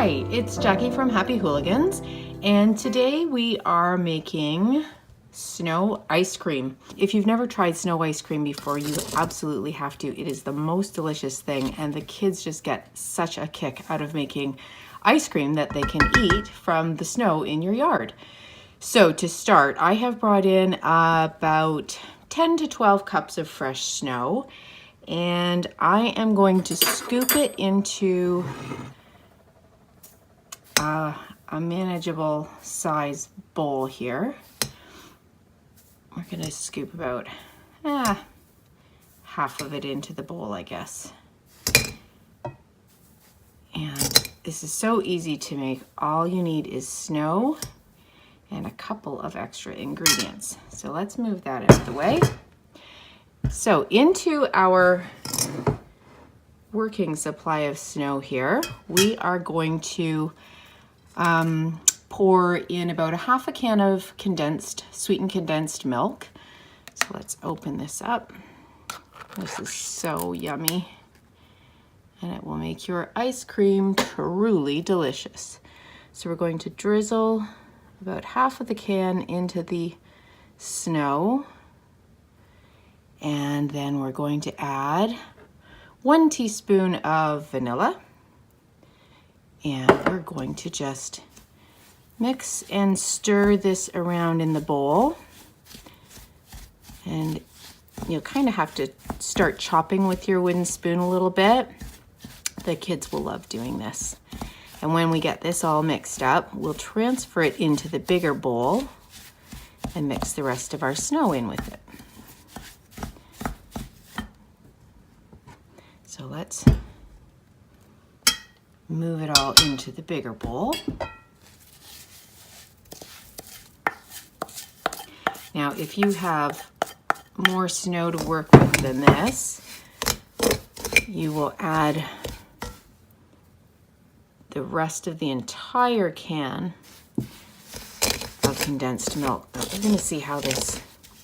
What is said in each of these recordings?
Hi, it's Jackie from Happy Hooligans, and today we are making snow ice cream. If you've never tried snow ice cream before, you absolutely have to. It is the most delicious thing, and the kids just get such a kick out of making ice cream that they can eat from the snow in your yard. So to start, I have brought in about 10 to 12 cups of fresh snow, and I am going to scoop it into a manageable size bowl here. We're going to scoop about half of it into the bowl, I guess. And this is so easy to make. All you need is snow and a couple of extra ingredients. So let's move that out of the way. So into our working supply of snow here, we are going to pour in about a half a can of sweetened condensed milk. So let's open this up. This is so yummy, and it will make your ice cream truly delicious. So we're going to drizzle about half of the can into the snow, and then we're going to add 1 teaspoon of vanilla. And we're going to just mix and stir this around in the bowl. And you'll kind of have to start chopping with your wooden spoon a little bit. The kids will love doing this. And when we get this all mixed up, we'll transfer it into the bigger bowl and mix the rest of our snow in with it. So let's move it all into the bigger bowl. Now, if you have more snow to work with than this, you will add the rest of the entire can of condensed milk. But we're going to see how this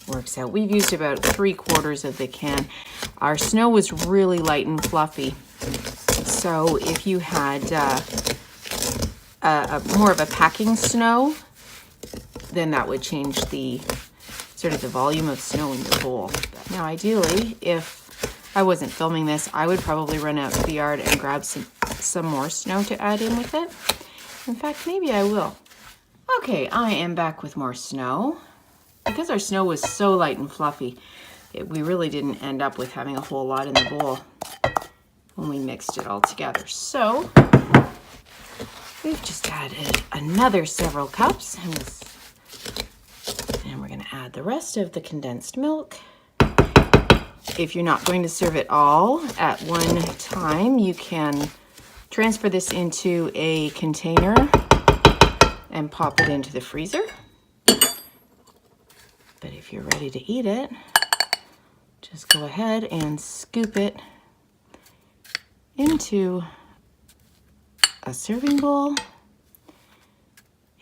works out. We've used about 3/4 of the can. Our snow was really light and fluffy. So if you had more of a packing snow, then that would change the sort of the volume of snow in your bowl. Now, ideally, if I wasn't filming this, I would probably run out to the yard and grab some more snow to add in with it. In fact, maybe I will. Okay, I am back with more snow. Because our snow was so light and fluffy, we really didn't end up with having a whole lot in the bowl when we mixed it all together. So we've just added another several cups, and we're going to add the rest of the condensed milk. If you're not going to serve it all at one time, you can transfer this into a container and pop it into the freezer. But if you're ready to eat it, just go ahead and scoop it into a serving bowl,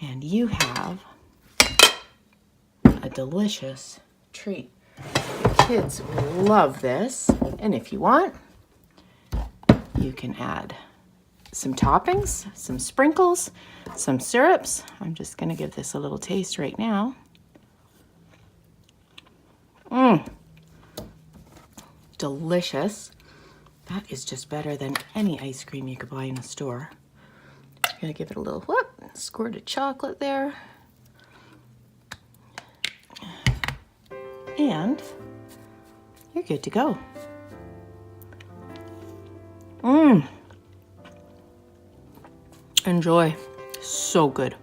and you have a delicious treat. The kids love this, and if you want, you can add some toppings, some sprinkles, some syrups. I'm just going to give this a little taste right now. Delicious. That is just better than any ice cream you could buy in a store. I'm gonna give it a little whoop, squirt of chocolate there. And you're good to go. Enjoy. So good.